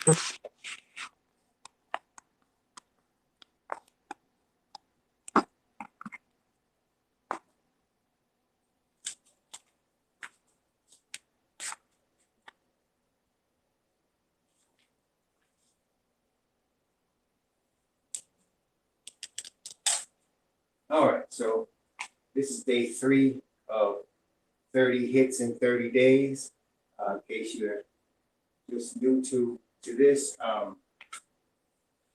All right, so this is day 3 of 30 hits in 30 days. In case you're just new to this,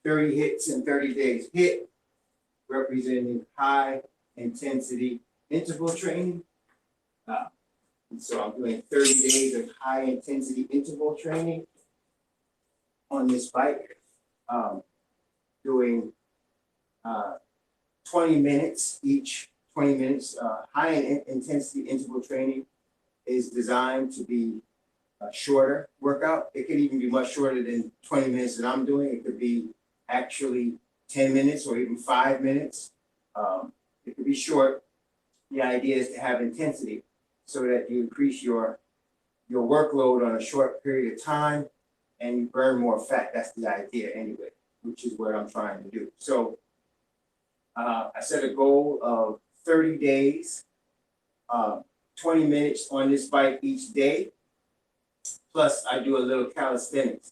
30 hits in 30 days. HIIT representing high intensity interval training. And so I'm doing 30 days of high intensity interval training on this bike, doing 20 minutes each. 20 minutes. High intensity interval training is designed to be a shorter workout. It could even be much shorter than 20 minutes that I'm doing. It could be actually 10 minutes or even 5 minutes. It could be short. The idea is to have intensity so that you increase your workload on a short period of time and you burn more fat. That's the idea anyway, which is what I'm trying to do. So I set a goal of 30 days, 20 minutes on this bike each day. Plus I do a little calisthenics.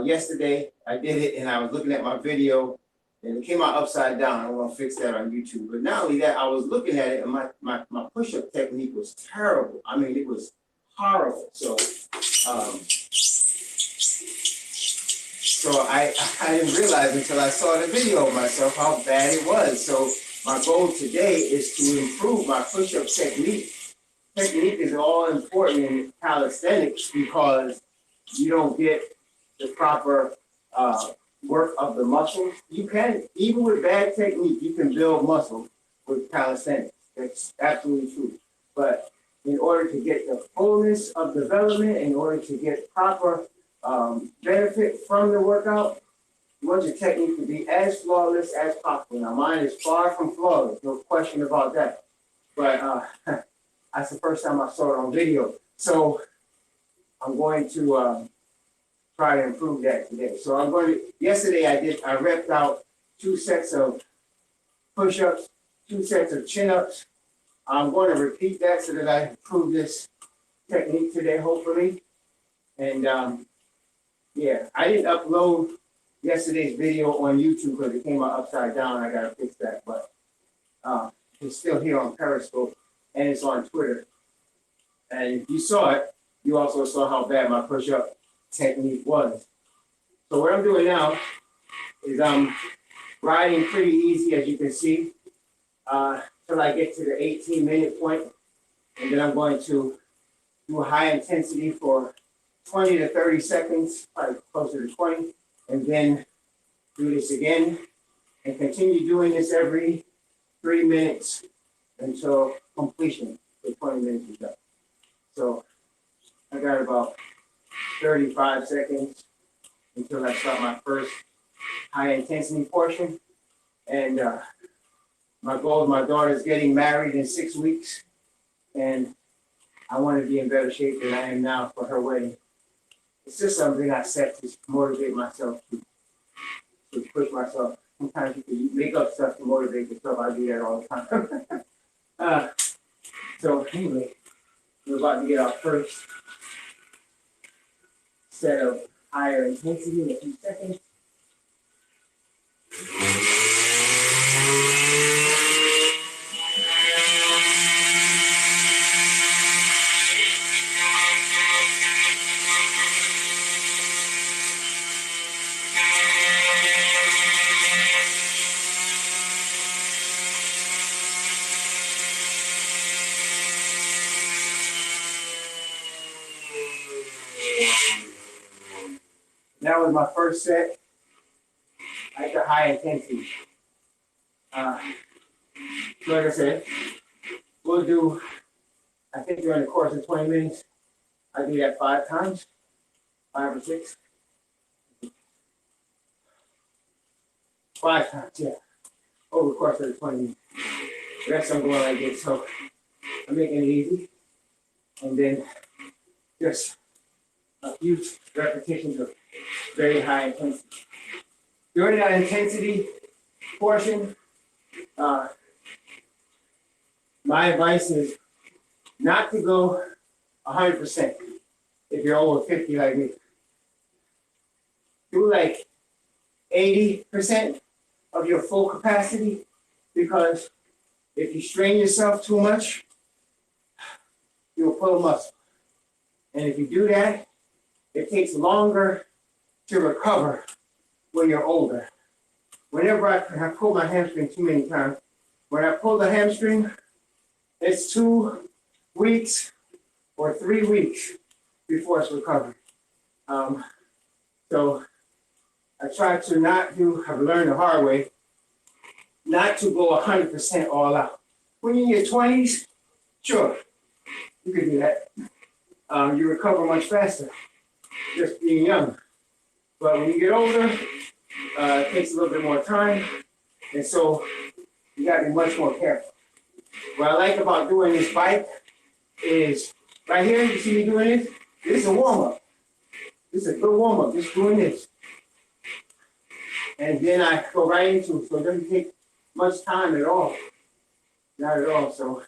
Yesterday I did it and I was looking at my video and it came out upside down. I want to fix that on YouTube. But not only that, I was looking at it and my push-up technique was terrible. I mean, it was horrible. So I didn't realize until I saw the video of myself how bad it was. So my goal today is to improve my push-up technique. Technique is all important in calisthenics because you don't get the proper work of the muscles. You can, even with bad technique, you can build muscle with calisthenics. That's absolutely true. But in order to get the fullness of development, in order to get proper benefit from the workout, you want your technique to be as flawless as possible. Now, mine is far from flawless, no question about that. But that's the first time I saw it on video. So I'm going to try to improve that today. So I'm going to, yesterday I repped out 2 sets of push-ups, 2 sets of chin-ups. I'm going to repeat that so that I improve this technique today, hopefully. And yeah, I didn't upload yesterday's video on YouTube because it came out upside down. I got to fix that, but it's still here on Periscope and it's on Twitter. And if you saw it, you also saw how bad my push-up technique was. So what I'm doing now is I'm riding pretty easy, as you can see, till I get to the 18-minute point. And then I'm going to do a high intensity for 20 to 30 seconds, probably closer to 20, and then do this again and continue doing this every 3 minutes until completion. The 20 minutes is up. So I got about 35 seconds until I start my first high intensity portion. And my goal is my daughter's getting married in 6 weeks, and I want to be in better shape than I am now for her wedding. It's just something I set to motivate myself to push myself. Sometimes you can make up stuff to motivate yourself. I do that all the time. So anyway, we're about to get our first set of higher intensity in a few seconds. That was my first set at the high intensity. Like I said, we'll do, I think during the course of 20 minutes, I do that 5 times, 5 or 6. 5 times, yeah, over the course of the 20 minutes. The rest I'm going like this, so I'm making it easy. And then just a few repetitions of very high intensity. During that intensity portion, my advice is not to go 100% if you're over 50 like me. Do like 80% of your full capacity, because if you strain yourself too much, you'll pull a muscle. And if you do that, it takes longer to recover when you're older. Whenever I pull my hamstring too many times, when I pull the hamstring, it's 2 weeks or 3 weeks before it's recovered. So I try to not do, I've learned the hard way, not to go 100% all out. When you're in your 20s, sure, you can do that. You recover much faster, just being young. But when you get older, it takes a little bit more time, and so you gotta be much more careful. What I like about doing this bike is, right here, you see me doing this? This is a warm-up. This is a good warm-up, just doing this. And then I go right into it, so it doesn't take much time at all. Not at all, so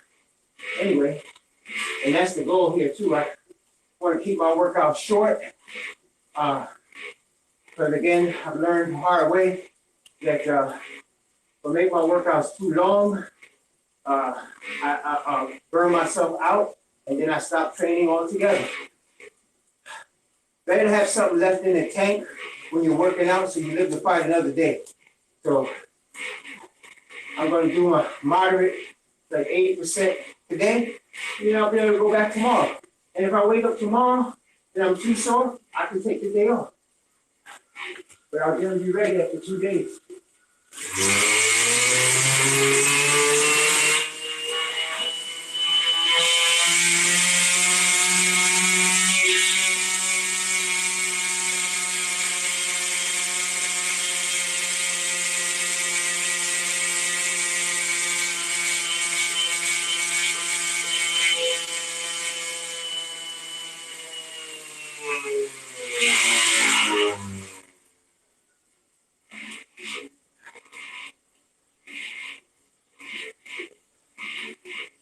anyway, and that's the goal here too. I want to keep my workout short, but again, I've learned the hard way that if I make my workouts too long, I burn myself out, and then I stop training altogether. Better to have something left in the tank when you're working out so you live to fight another day. So I'm going to do my moderate, like 80% today, then I'll be able to go back tomorrow. And if I wake up tomorrow and I'm too sore, I can take the day off. But I'll generally be ready after 2 days.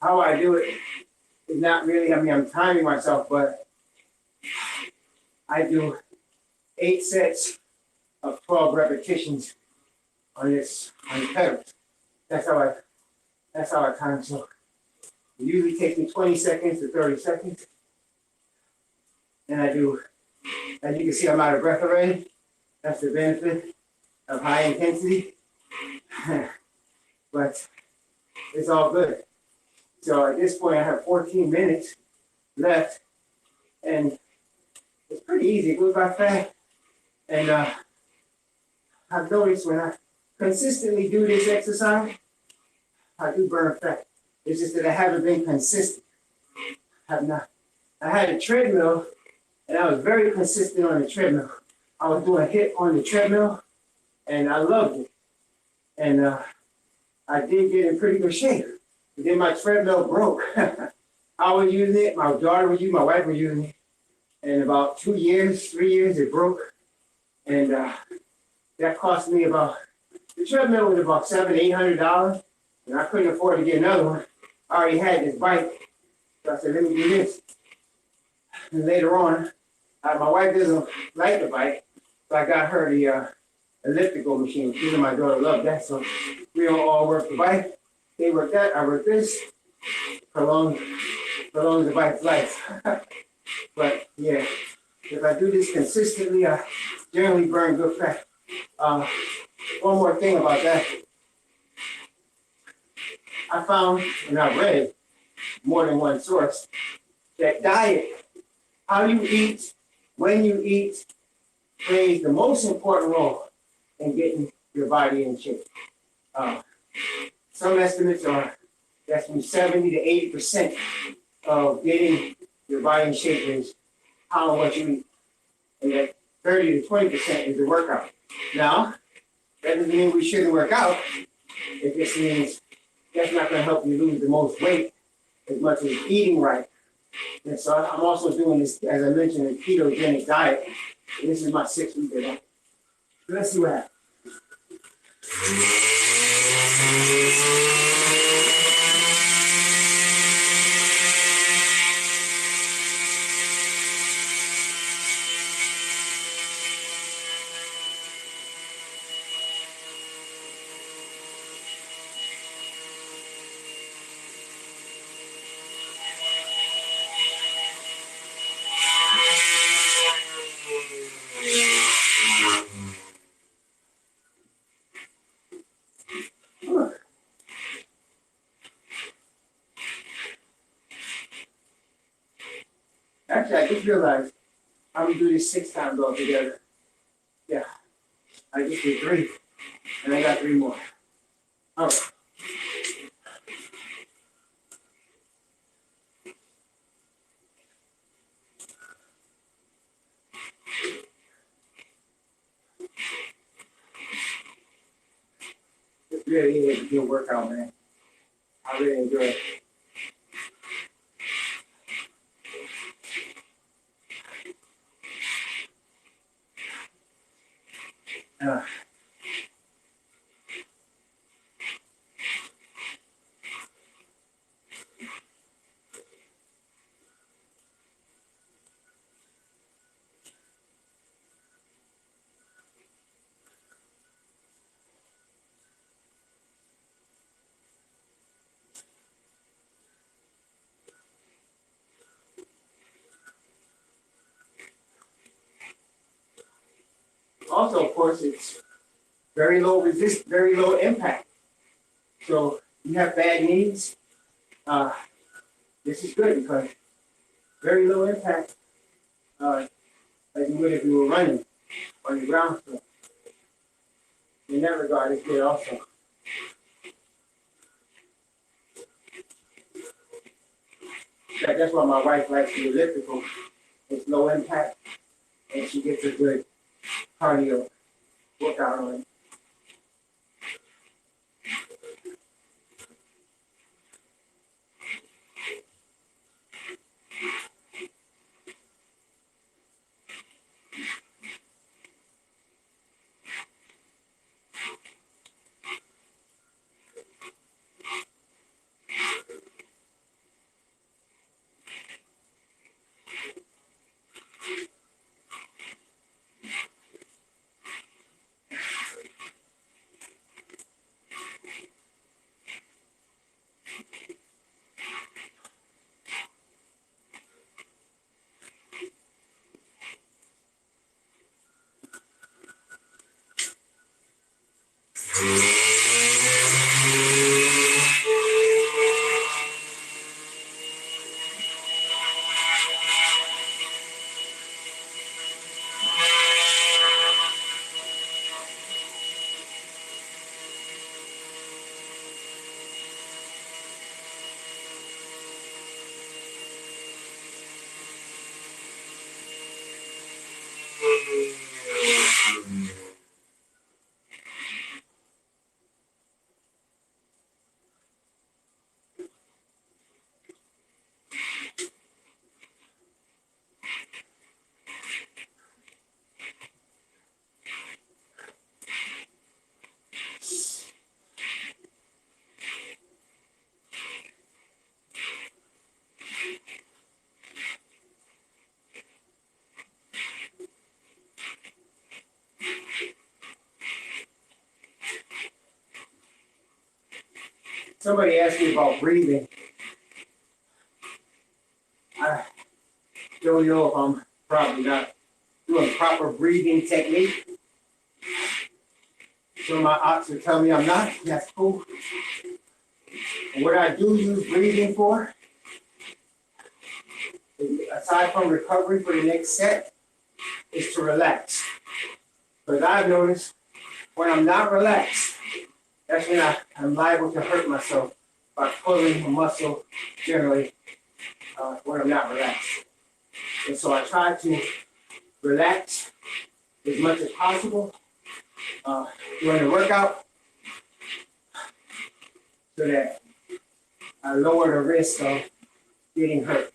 How I do it is not really, I'm timing myself, but I do 8 sets of 12 repetitions on the pedals. That's how I time. So it usually takes me 20 seconds to 30 seconds. And I do, as you can see, I'm out of breath already. That's the benefit of high intensity. But it's all good. So at this point, I have 14 minutes left, and it's pretty easy. It goes by fast. And I've noticed when I consistently do this exercise, I do burn fat. It's just that I haven't been consistent. I have not. I had a treadmill, and I was very consistent on the treadmill. I was doing a HIIT on the treadmill, and I loved it. And I did get in pretty good shape. But then my treadmill broke. I was using it, my daughter was using it, my wife was using it. And about 2 years, 3 years, it broke. And that cost me about, the treadmill was about $700-800, and I couldn't afford to get another one. I already had this bike. So I said, let me do this. And later on, my wife doesn't like the bike, so I got her the elliptical machine. She and my daughter love that, so we don't all work the bike. They work that, I work this. Prolong the bike's life. But yeah, if I do this consistently, I generally burn good fat. One more thing about that. I found, and I've read more than one source, that diet, how you eat, when you eat, plays the most important role in getting your body in shape. Some estimates are that's from 70 to 80% of getting your body in shape is how and what you eat. And that 30 to 20% is the workout. Now, that doesn't mean we shouldn't work out. It just means that's not going to help you lose the most weight as much as eating right And so I'm also doing this, as I mentioned, a ketogenic diet. And this is my 6th week of that. So let's see what happens. Actually, I just realized I'm gonna do this 6 times altogether. Yeah, I just did 3, and I got 3 more. All right. It really is a good workout, man. I really enjoy it. Uh, Also, of course, it's very low very low impact. So you have bad knees, this is good because very low impact, as you would if you were running on the ground. So in that regard, it's good also. That's why my wife likes the elliptical. It's low impact, and she gets a good cardio workout on it. Somebody asked me about breathing. I don't know if I'm probably not doing proper breathing technique. So my ops are telling me I'm not. That's cool. And what I do use breathing for, aside from recovery for the next set, is to relax. Because I've noticed when I'm not relaxed, that's when I'm liable to hurt myself by pulling a muscle generally when I'm not relaxed. And so I try to relax as much as possible during the workout so that I lower the risk of getting hurt.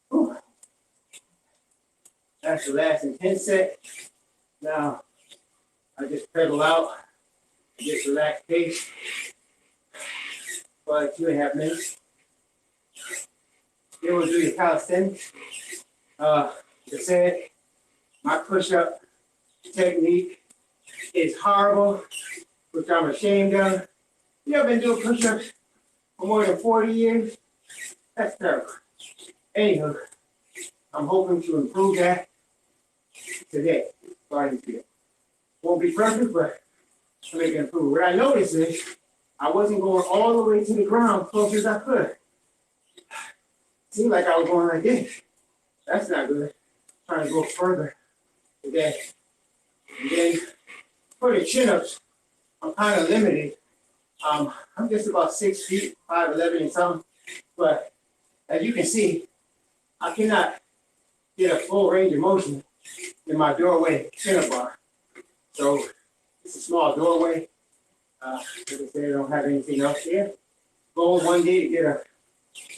Whew. That's the last intense set. Now I just pedal out, just relax pace for like 2.5 minutes. Then we'll do your calisthenics. Like I said, my push-up technique is horrible, which I'm ashamed of. You ever been doing push-ups for more than 40 years? That's terrible. Anywho, I'm hoping to improve that today. Starting today. Won't be perfect, but I'll make it improve. What I noticed is I wasn't going all the way to the ground close as I could. Seemed like I was going like this. That's not good. Trying to go further today. And then for the chin-ups, I'm kind of limited. I'm just about 6 feet, 5'11" and something. But as you can see, I cannot get a full range of motion in my doorway chin-up bar. So it's a small doorway. Like I said, I don't have anything else here. Goal one day to get a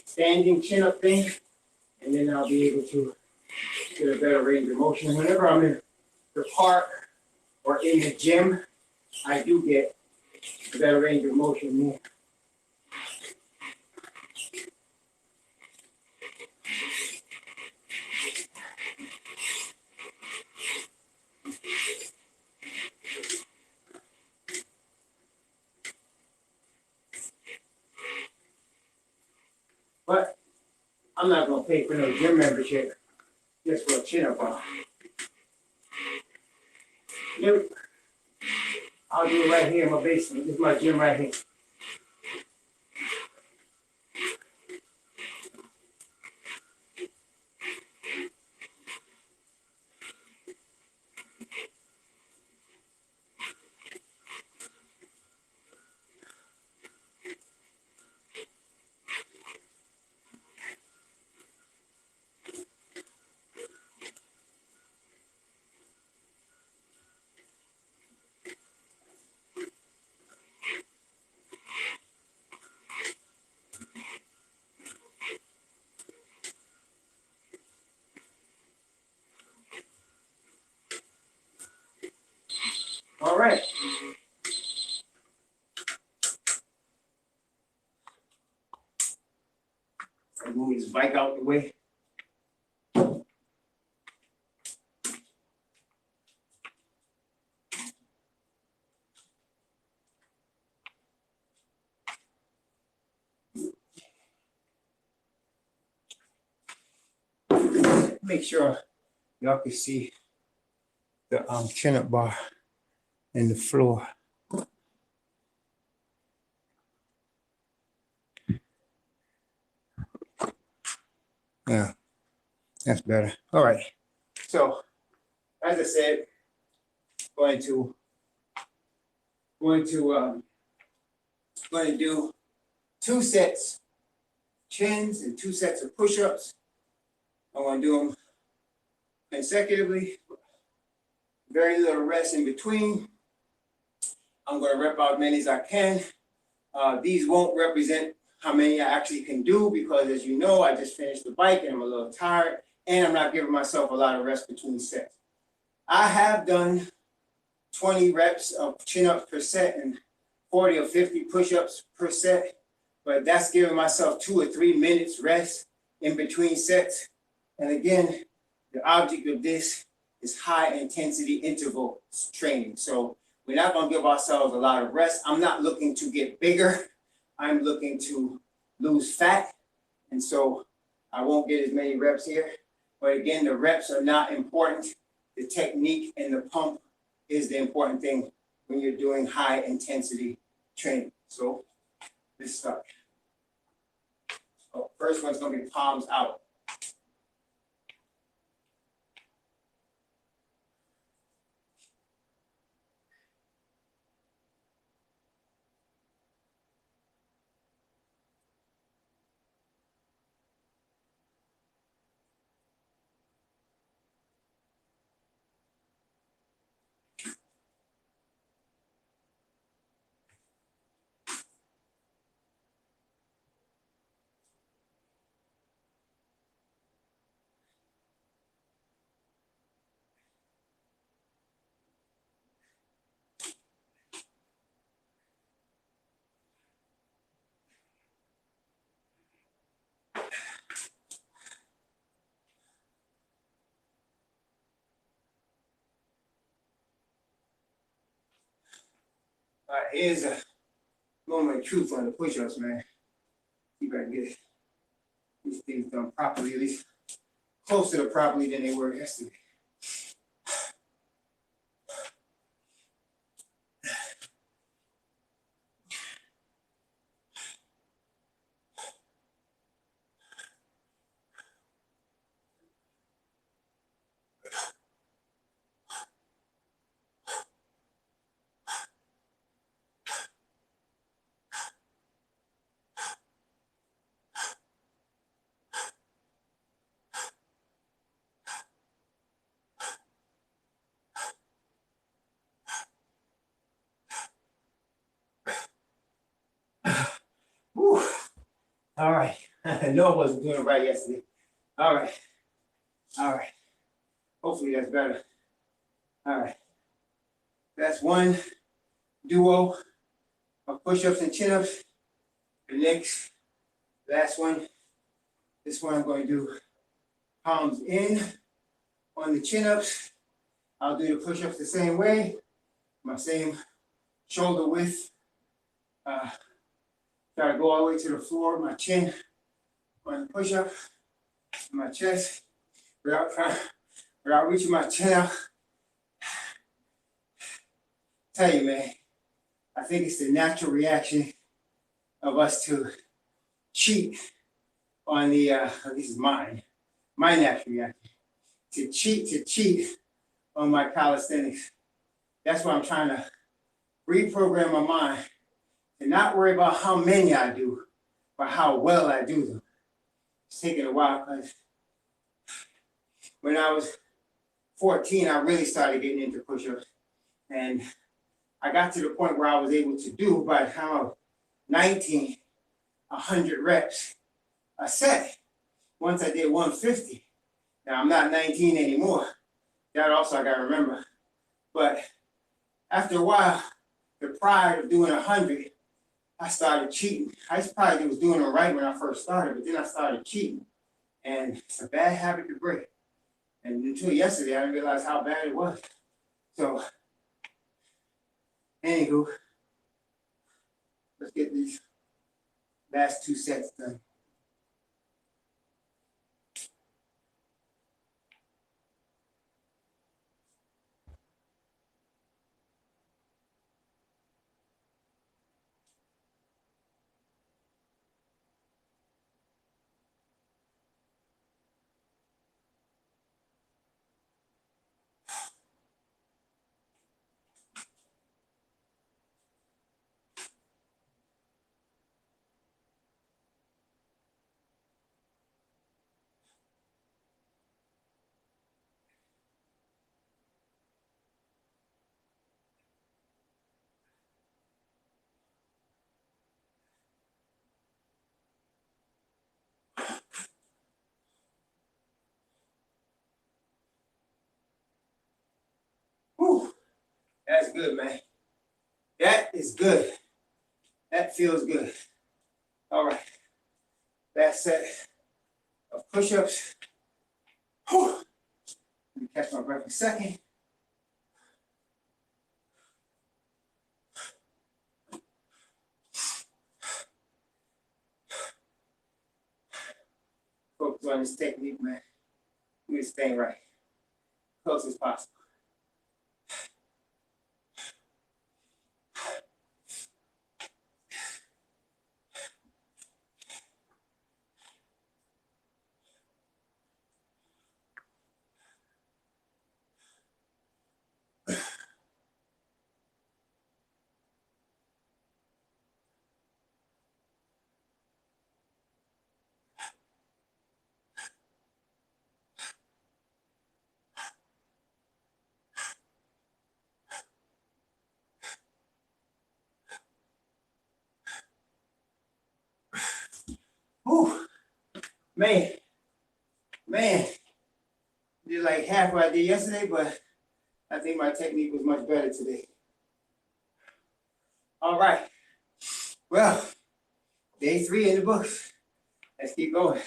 standing chin-up thing, and then I'll be able to get a better range of motion. Whenever I'm in the park or in the gym, I do get a better range of motion there. But I'm not going to pay for no gym membership just for a chin-up bar. Nope. I'll do it right here in my basement. This is my gym right here. move this bike out the way. Make sure y'all can see the chin-up bar and the floor. Yeah, that's better. All right. So, as I said, going to do 2 sets chins and 2 sets of push-ups. I want to do them consecutively, very little rest in between. I'm going to rep out as many as I can. These won't represent how many I actually can do because, as you know, I just finished the bike and I'm a little tired and I'm not giving myself a lot of rest between sets. I have done 20 reps of chin-ups per set and 40 or 50 push-ups per set, but that's giving myself 2 or 3 minutes rest in between sets. And again, the object of this is high intensity interval training. So we're not going to give ourselves a lot of rest. I'm not looking to get bigger. I'm looking to lose fat. And so I won't get as many reps here. But again, the reps are not important. The technique and the pump is the important thing when you're doing high intensity training. So let's start. So first one's going to be palms out. All right, here's a moment of truth on the push-ups, man. See if I can get these things done properly, at least closer to properly than they were yesterday. Whew. All right. I know I wasn't doing it right yesterday. All right. All right. Hopefully that's better. All right. That's one duo of push-ups and chin-ups. The next, last one, this one I'm going to do palms in on the chin-ups. I'll do the push-ups the same way, my same shoulder width. Try to go all the way to the floor, my chin on the push-up, my chest, without reaching my chin out. Tell you, man, I think it's the natural reaction of us to cheat on the, this is my natural reaction, to cheat on my calisthenics. That's why I'm trying to reprogram my mind and not worry about how many I do, but how well I do them. It's taking a while because when I was 14, I really started getting into push-ups. And I got to the point where I was able to do, by the time I was 19, 100 reps a set. Once I did 150. Now I'm not 19 anymore. That also I gotta remember. But after a while, the pride of doing 100 I started cheating. I probably was doing it right when I first started, but then I started cheating. And it's a bad habit to break. And until yesterday, I didn't realize how bad it was. So, anywho, let's get these last 2 sets done. Whew, that's good, man. That is good. That feels good. All right. Last set of push-ups. Whew. Let me catch my breath a second. Focus on this technique, man. Do this thing right. Close as possible. Whew. Man. Did like half what I did yesterday, but I think my technique was much better today. All right. Well, day 3 in the books. Let's keep going.